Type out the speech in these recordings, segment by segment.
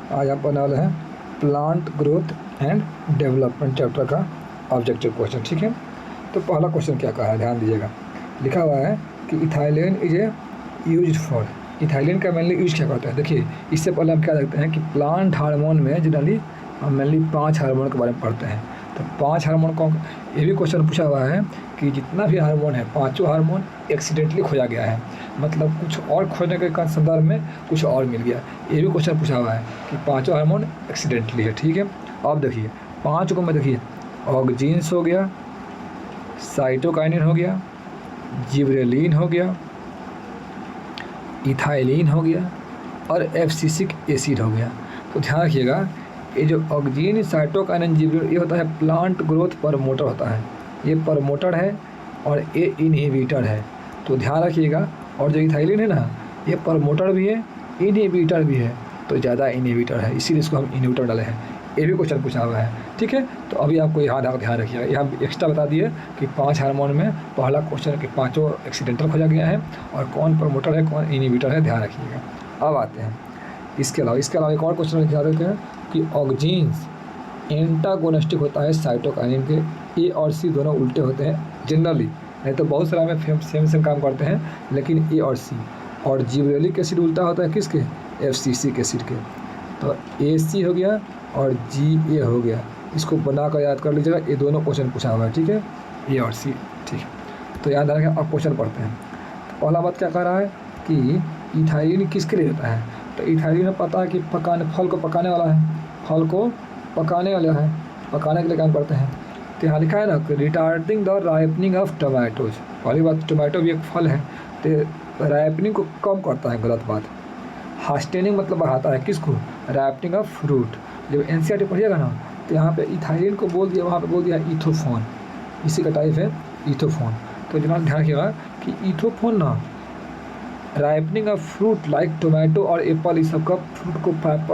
आज आप बनाने वाले हैं plant growth and development chapter का ऑब्जेक्टिव क्वेश्चन। ठीक है, तो पहला क्वेश्चन क्या कहा है, ध्यान दीजिएगा। लिखा हुआ है कि ethylene is a used for, ethylene का मेनली यूज क्या करता है। देखिए, इससे पहले हम क्या देखते हैं कि प्लांट हार्मोन में जनरली हम मेनली 5 हार्मोन के बारे में पढ़ते हैं। तो 5 हार्मोन कौन, ये भी क्वेश्चन पूछा हुआ है कि जितना भी हार्मोन है, पाँचों हार्मोन एक्सीडेंटली खोजा गया है, मतलब कुछ और खोजने के संदर्भ में कुछ और मिल गया। ये भी क्वेश्चन पूछा हुआ है कि पाँचों हार्मोन एक्सीडेंटली है। ठीक है, अब देखिए 5 को मैं देखिए, ऑक्जीन्स हो गया, साइटोकाइनिन हो गया, जिबरेलिन हो गया, इथाइलिन हो गया और एब्सिसिक एसिड हो गया। तो ध्यान रखिएगा, ये जो ऑक्जीन, साइटोकाइनिन, जिबरेलिन, ये होता है प्लांट ग्रोथ प्रमोटर होता है। ये प्रमोटर है और ये इनहिबिटर है, तो ध्यान रखिएगा। और जो इथाइलिन है ना, ये प्रमोटर भी है, इनहिबिटर भी है, तो ज़्यादा इनहिबिटर है, इसीलिए इसको हम इनहिबिटर डाले हैं। ये भी क्वेश्चन पूछा हुआ है। ठीक है, तो अभी आपको यहाँ ध्यान रखिएगा, यहाँ एक्स्ट्रा बता दिए कि 5 हार्मोन में पहला क्वेश्चन के पाँचों एक्सीडेंटल खोजा गया है और कौन प्रमोटर है कौन इनहिबिटर है, ध्यान रखिएगा। अब आते हैं इसके अलावा एक और क्वेश्चन ध्यान रखते हैं कि ऑक्जीन्स एंटागोनिस्टिक होता है साइटोकाइनिन के, ए और सी दोनों उल्टे होते हैं जनरली, नहीं तो बहुत सारा में सेम काम करते हैं, लेकिन ए और सी। और जिबरेलिक एसिड उल्टा होता है किसके, एब्सिसिक एसिड के। तो ए सी हो गया और जी ए हो गया, इसको बनाकर याद कर लीजिएगा, ये दोनों क्वेश्चन पूछा हुआ है। ठीक है, ए और सी। ठीक है, तो याद रखें। अब क्वेश्चन पढ़ते हैं। तो पहला बात क्या कह रहा है कि इथाइलिन किसके लिए होता है। तो इथाइलिन में पता है कि फल को पकाने वाला है, फल को पकाने वाला है, पकाने के लिए काम करते हैं। तो यहाँ लिखा है ना, retarding the ripening of tomatoes. पहली बात, टमाटो भी एक फल है, तो राइपनिंग को कम करता है, गलत बात। हास्टेनिंग मतलब बढ़ाता है किसको, राइपनिंग ऑफ फ्रूट। जब एनसीईआरटी पढ़िएगा ना, तो यहाँ पे इथाइलिन को बोल दिया, वहाँ पे बोल दिया इथोफोन, इसी का टाइप है इथोफोन। तो जनाब ध्यान रखिएगा कि इथोफोन ना ripening of fruit like tomato और एप्पल, इस सब का फ्रूट को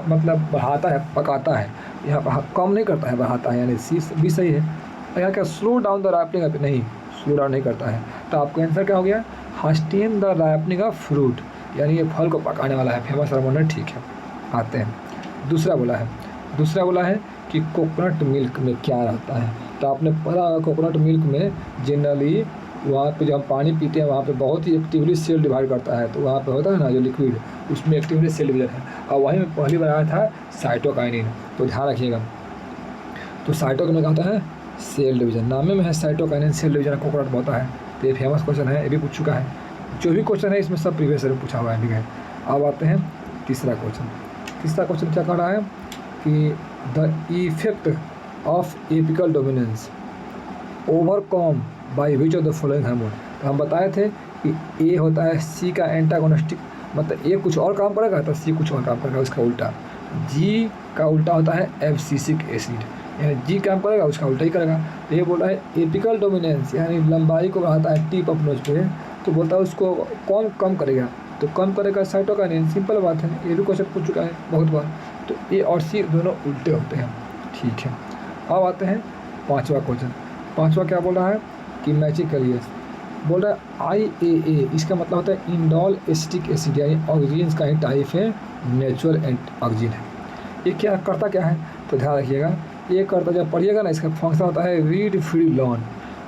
मतलब बढ़ाता है, पकाता है। यहाँ पर कम नहीं करता है, बढ़ाता है, यानी सी भी सही है। और यहाँ क्या, slow down the ripening of, नहीं, स्लो डाउन नहीं करता है। तो आपका आंसर क्या हो गया, हास्टेन द राइपनिंग ऑफ फ्रूट, यानी ये फल को पकाने वाला है, फेमस हार्मोन है। ठीक है, आते हैं दूसरा बोला है कि कोकोनट मिल्क में क्या रहता है। तो आपने पढ़ा होगा कोकोनट मिल्क में जनरली वहाँ पे जब हम पानी पीते हैं, वहाँ पे बहुत ही एक्टिवली सेल डिवाइड करता है। तो वहाँ पे होता है ना जो लिक्विड, उसमें एक्टिवली सेल डिवीजन है, और वहीं में पहली बार आया था साइटोकाइनिन। तो ध्यान रखिएगा, तो साइटोकाइनिन होता है सेल डिवीजन, नामे में है साइटोकाइनिन, सेल डिवीजन कोकोनट में होता है। तो ये फेमस क्वेश्चन है, ये भी पूछ चुका है। जो भी क्वेश्चन है इसमें सब प्रीवियस ईयर पूछा हुआ है। ठीक है, अब आते हैं तीसरा क्वेश्चन क्या कह रहा है कि the effect of apical dominance overcome by which of the following hormone. तो हम बताए थे कि ए होता है सी का एंटागोनिस्टिक, मतलब ए कुछ और काम करेगा तो सी कुछ और काम करेगा, उसका उल्टा। जी का उल्टा होता है एब्सिसिक एसिड, यानी जी काम करेगा उसका उल्टा ही करेगा। तो ये बोल रहा है एपिकल डोमिनेंस, यानी लंबाई को बढ़ाता है टिप ऑफ नोज पे, तो बोलता है उसको कौन कम करेगा, तो कम करेगा साइटोकाइनिन, सिंपल बात है। ये भी क्वेश्चन पूछ चुका है बहुत बार। तो ए और सी दोनों उल्टे होते हैं। ठीक है, अब आते हैं पाँचवा क्या बोल रहा है कि मैचिंग करिए, बोल रहा है IAA, इसका मतलब होता है इंडोल एसिटिक एसिड, यानी ऑक्सीजन का ही टाइप है, नेचुरल ऑक्सीजन है। ये क्या करता है, तो ध्यान रखिएगा, ये करता, जब पढ़िएगा ना, इसका फंक्शन होता है वीड फ्री लॉन,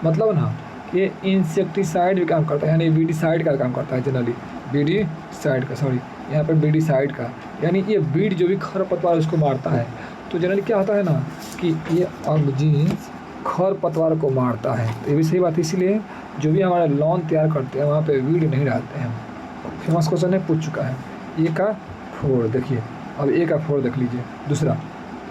मतलब ना ये इंसेक्टिसाइड भी काम करता है, यानी वीडिसाइड का काम करता है जनरली, वीडिसाइड का, सॉरी यहाँ पर वीडिसाइड का, यानी ये वीड जो भी खरपतवार उसको मारता है। तो जनरली क्या होता है ना कि ये ऑक्सीजन खरपतवार को मारता है। तो ये भी सही बात है, इसीलिए जो भी हमारे लॉन तैयार करते हैं वहाँ पे वीड नहीं डालते हैं। फेमस क्वेश्चन है, पूछ चुका है। ए का 4 देखिए, अब ए का 4 देख लीजिए। दूसरा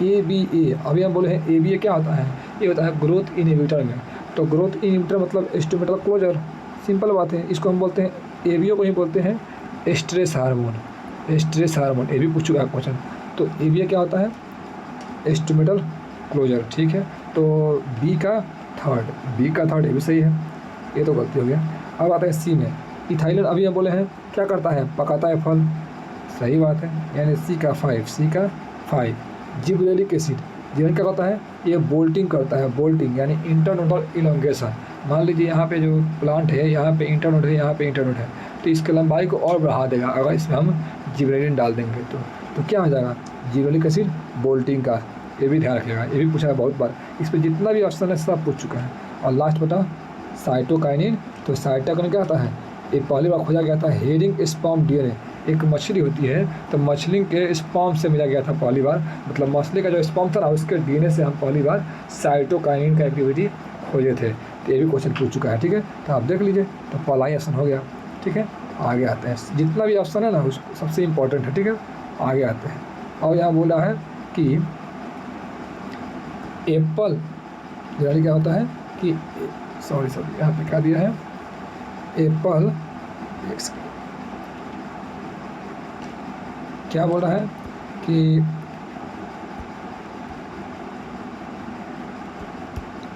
ABA, अभी हम बोले हैं ABA क्या होता है, ये होता है ग्रोथ इनहिबिटर में। तो ग्रोथ इनहिबिटर मतलब एस्टोमेटल क्लोजर, सिंपल बात है। इसको हम बोलते हैं, ABA को ही बोलते हैं स्ट्रेस हार्मोन, ये भी पूछ चुका है क्वेश्चन। तो ABA क्या होता है, एस्टोमेटल क्लोजर। ठीक है, तो बी का थर्ड, ये भी सही है, ये तो गलती हो गया। अब आता है सी में, इथाइलिन अभी हम बोले हैं क्या करता है, पकाता है फल, सही बात है, यानी सी का 5। जिबरेलिक एसिड क्या करता है, ये बोल्टिंग करता है, बोल्टिंग यानी इंटरनोडल इलोंगेशन। मान लीजिए यहाँ पे जो प्लांट है, यहाँ पे इंटरनोड है, यहाँ पे इंटरनोड है, तो इसकी लंबाई को और बढ़ा देगा अगर इसमें हम जिबरेलिन डाल देंगे। तो तो क्या हो जाएगा, जिबरेलिक एसिड बोल्टिंग का। ये भी ध्यान रखिएगा, ये भी पूछा है बहुत बार। इस पर जितना भी ऑप्शन है सब पूछ चुका है। और लास्ट बता साइटोकाइनिन। तो साइटोकाइनिन क्या होता है, ये पहली बार खोजा गया था हेरिंग स्पर्म डीएनए। एक मछली होती है, तो मछली के स्पर्म से मिला गया था पहली बार, मतलब मछली का जो स्पर्म था ना उसके डीएनए से हम पहली बार साइटोकाइनिन का एक्टिविटी खोजे थे। तो ये भी क्वेश्चन पूछ चुका है, ठीक है। तो आप देख लीजिए, तो पहला ही ऑप्शन हो गया, ठीक है। आगे आते हैं, जितना भी ऑप्शन है ना उस सबसे इम्पोर्टेंट है, ठीक है। आगे आते हैं, और यहाँ बोला है कि एप्पल जनरली क्या होता है कि सॉरी यहाँ पे क्या दिया है, एप्पल क्या बोल रहा है कि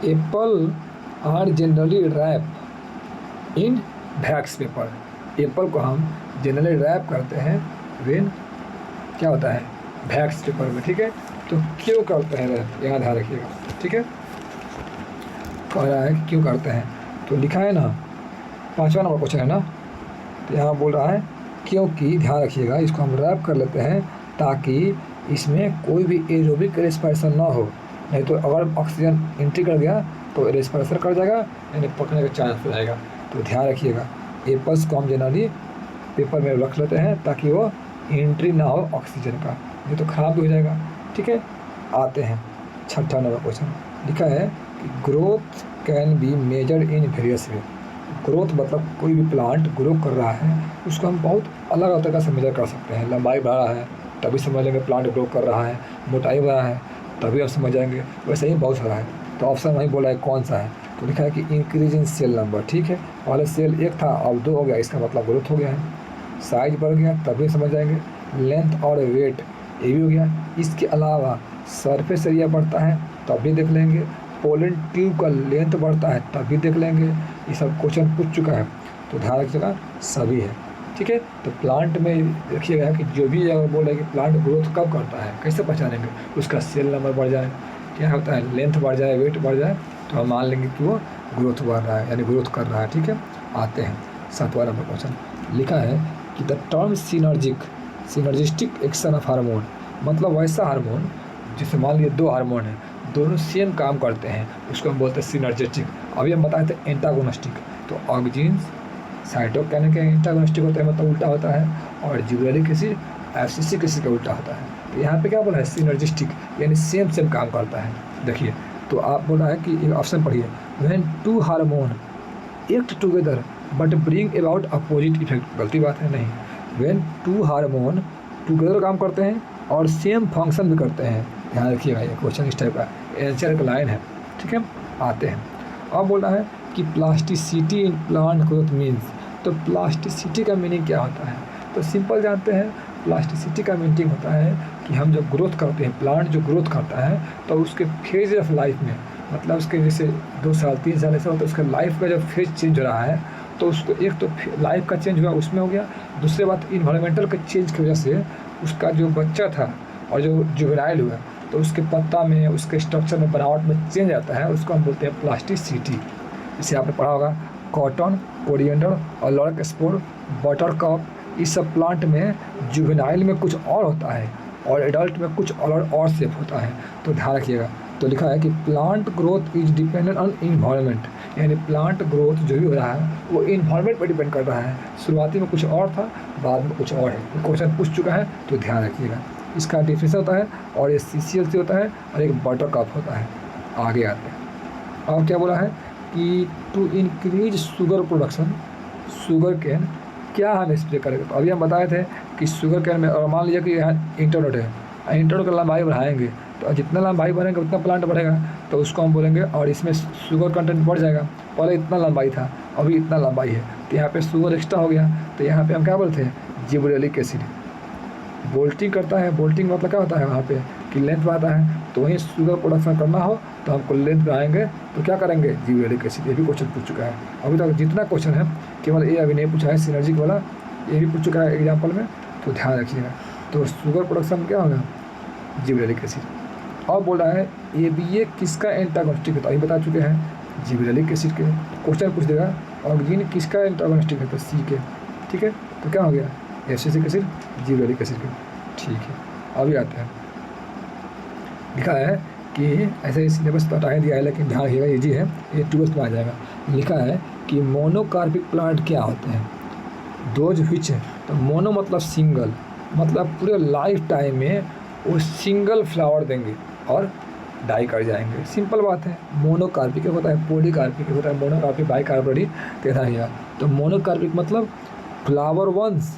apple are generally wrap in wax paper. Apple को हम जनरली रैप करते हैं वेन क्या होता है, वैक्स पेपर में, ठीक है। तो क्यों करते हैं रैप, यहाँ ध्यान रखिएगा, ठीक है। कह रहा है क्यों करते हैं, तो लिखा है ना 5वां नंबर क्वेश्चन है ना, तो यहाँ बोल रहा है क्योंकि, ध्यान रखिएगा, इसको हम रैप कर लेते हैं ताकि इसमें कोई भी एरोबिक रेस्पिरेशन ना हो। नहीं तो अगर ऑक्सीजन एंट्री कर गया तो रेस्पिरेशन कर जाएगा, यानी पकने का चांस हो जाएगा। तो ध्यान रखिएगा, एप्पल्स को हम जनरली पेपर में रख लेते हैं ताकि वो एंट्री ना हो ऑक्सीजन का, नहीं तो ख़राब भी हो जाएगा, ठीक है। आते हैं 6वां नंबर क्वेश्चन, लिखा है कि growth can be measured in various way. Growth मतलब कोई भी प्लांट ग्रो कर रहा है उसको हम बहुत अलग अलग तरीके से मेजर कर सकते हैं। लंबाई बढ़ा है तभी समझ लेंगे प्लांट ग्रो कर रहा है, मोटाई बढ़ा है तभी आप समझ जाएंगे, वैसे ही बहुत सारा है। तो ऑप्शन वहीं बोला है कौन सा है, तो लिखा है कि इंक्रीज इन सेल नंबर, ठीक है। पहले सेल 1 था अब 2 हो गया, इसका मतलब ग्रोथ हो गया है। साइज बढ़ गया तभी समझ जाएंगे। लेंथ और वेट ये भी हो गया। इसके अलावा सरफेस एरिया बढ़ता है तब भी देख लेंगे। पोलन ट्यूब का लेंथ बढ़ता है तब भी देख लेंगे। ये सब क्वेश्चन पूछ चुका है, तो ध्यान रखिएगा सभी है, ठीक है। तो प्लांट में देखिएगा कि जो भी अगर बोल रहे हैं कि प्लांट ग्रोथ कब करता है, कैसे पहचानेंगे, उसका सेल नंबर बढ़ जाए, क्या होता है, लेंथ बढ़ जाए, वेट बढ़ जाए, तो हम मान लेंगे कि वो ग्रोथ बढ़ रहा है, यानी ग्रोथ कर रहा है, ठीक है। आते हैं 7वां नंबर क्वेश्चन, लिखा है कि the term synergistic action of hormone, मतलब वैसा हार्मोन जिससे मान लीजिए 2 हार्मोन है, दोनों सेम काम करते हैं, उसको हम बोलते हैं सिनर्जिस्टिक। अभी हम बताए थे एंटागोनिस्टिक। तो ऑक्जीन साइटोकाइनिन के एंटागोनिस्टिक होता है, मतलब उल्टा होता है, और जिबरेलिक एसिड एफसीसी एसिड का उल्टा होता है। तो यहाँ पे क्या बोला है, सिनर्जिस्टिक, यानी सेम काम करता है। देखिए, तो आप बोल रहा है कि एक ऑप्शन पढ़िए, when 2 hormone act together but bring about opposite effect. गलती बात है, नहीं, व्हेन 2 हार्मोन टुगेदर काम करते हैं और सेम फंक्शन भी करते हैं। ध्यान रखिएगा, ये क्वेश्चन इस टाइप का आंसर का लाइन है, ठीक है। आते हैं, अब बोल रहा है कि plasticity in plant growth means. तो प्लास्टिसिटी का मीनिंग क्या होता है, तो सिंपल जानते हैं, प्लास्टिसिटी का मीनिंग होता है कि हम जब ग्रोथ करते हैं, प्लांट जो ग्रोथ करता है तो उसके फेज ऑफ लाइफ में, मतलब उसके जैसे 2 साल 3 साल ऐसा होता है, उसका लाइफ का जब फेज चेंज हो रहा है तो उसको एक तो लाइफ का चेंज हुआ उसमें हो गया, दूसरी बात इन्वायरमेंटल के चेंज की वजह से उसका जो बच्चा था और जो जुवेनाइल हुआ तो उसके पत्ता में, उसके स्ट्रक्चर में, बनावट में चेंज आता है, उसको हम बोलते हैं प्लास्टिसिटी। इसे आपने पढ़ा होगा, कॉटन, कोरिएंडर और लॉरेक स्पोर, बटरकप, इस सब प्लांट में जुवेनाइल में कुछ और होता है और एडल्ट में कुछ और शेप होता है। तो ध्यान रखिएगा, तो लिखा है कि plant growth is dependent on environment, यानी प्लांट ग्रोथ जो भी हो रहा है वो इन्वायरमेंट पर डिपेंड कर रहा है। शुरुआती में कुछ और था, बाद में कुछ और है। क्वेश्चन पूछ चुका है, तो ध्यान रखिएगा। इसका डिफरेंस होता है और ये CCl से होता है और एक बटरकप होता है। आगे आते हैं, और क्या बोला है कि to increase sugar production, sugar cane क्या हम स्प्रे करेंगे। तो अभी हम बताए थे कि शुगर केन में, और मान लीजिए कि यहाँ इंटरनोट है, इंटरनोट का लंबाई बढ़ाएंगे तो जितना लंबाई बढ़ेंगे उतना प्लांट बढ़ेगा, तो उसको हम बोलेंगे, और इसमें शुगर कंटेंट बढ़ जाएगा। पहले इतना लंबाई था, अभी इतना लंबाई है, तो यहाँ पे शुगर एक्स्ट्रा हो गया, तो यहाँ पे हम क्या बोलते हैं, जिबरेलिक एसिड बोल्टिंग करता है। बोल्टिंग मतलब क्या होता है, वहाँ पे कि लेंथ बढ़ाता है, तो वहीं शुगर प्रोडक्शन करना हो तो हमको लेंथ बढ़ाएंगे, तो क्या करेंगे, जिबरेलिक एसिड। ये भी क्वेश्चन पूछ चुका है, अभी तक जितना क्वेश्चन है केवल ये अभी नहीं पूछा है, सिनर्जिक वाला ये भी पूछ चुका है एग्जाम्पल में, तो ध्यान रखिएगा। तो शुगर प्रोडक्शन क्या होगा, जिबरेलिक एसिड। और बोल रहा है ABA किसका एंटागोनिस्टिक है, तो अभी बता चुके हैं, जिबरेलिक एसिड के। क्वेश्चन पूछ देगा ऑक्सीजन किसका एंटागोनिस्टिक है, तो C के, ठीक है। तो क्या हो गया, एसिटिक एसिड, जिबरेलिक एसिड के, ठीक है। अभी आते हैं। लिखा है कि ऐसे ही सिलेबस तो हटा ही दिया है, लेकिन ध्यान रखिएगा इजी है, ये 12th में आ जाएगा। लिखा है कि मोनोकार्पिक प्लांट क्या होते हैं, दोज विच है। तो मोनो मतलब सिंगल, मतलब पूरे लाइफ टाइम में वो सिंगल फ्लावर देंगे और डाई कर जाएंगे। सिंपल बात है। मोनोकार्पिक होता है, पॉलीकार्पिक होता है, मोनोकार्पिक बाईकार्बोडी तेरह। तो मोनोकार्पिक मतलब फ्लावर वंस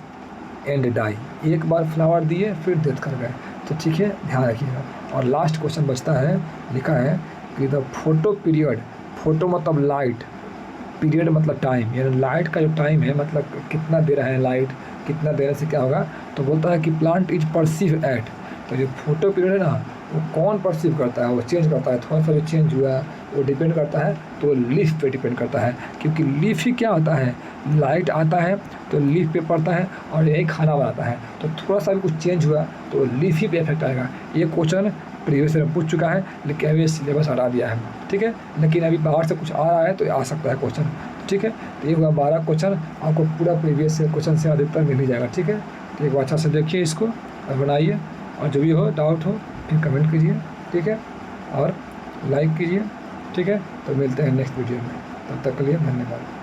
एंड डाई, एक बार फ्लावर दिए फिर डेथ कर गए। तो ठीक है, ध्यान रखिएगा। और लास्ट क्वेश्चन बचता है, लिखा है कि द फोटो पीरियड, फोटो मतलब लाइट, पीरियड मतलब टाइम, यानी लाइट का जो टाइम है मतलब कितना दे रहे हैं लाइट, कितना देने से क्या होगा। तो बोलता है कि प्लांट इज परसीव एट। तो जो फोटो पीरियड है ना, वो कौन परसीव करता है, वो चेंज करता है, थोड़ा सा जो चेंज हुआ वो डिपेंड करता है, तो लीफ पे डिपेंड करता है। क्योंकि लीफ ही क्या होता है, लाइट आता है तो लीफ पे पड़ता है और यही खाना बनाता है। तो थोड़ा सा भी कुछ चेंज हुआ तो लीफ ही पे इफेक्ट आएगा। ये क्वेश्चन प्रीवियस में पूछ चुका है, लेकिन अभी सिलेबस हटा दिया है, ठीक है। लेकिन अभी बाहर से कुछ आ रहा है तो आ सकता है क्वेश्चन, ठीक है। तो ये हुआ 12 क्वेश्चन, आपको पूरा प्रीवियस क्वेश्चन से अधिकतर मिल ही जाएगा, ठीक है। तो एक बार अच्छा से देखिए इसको और बनाइए, और जो भी हो डाउट हो फिर कमेंट कीजिए, ठीक है, और लाइक कीजिए, ठीक है। तो मिलते हैं नेक्स्ट वीडियो में, तब तक के लिए धन्यवाद।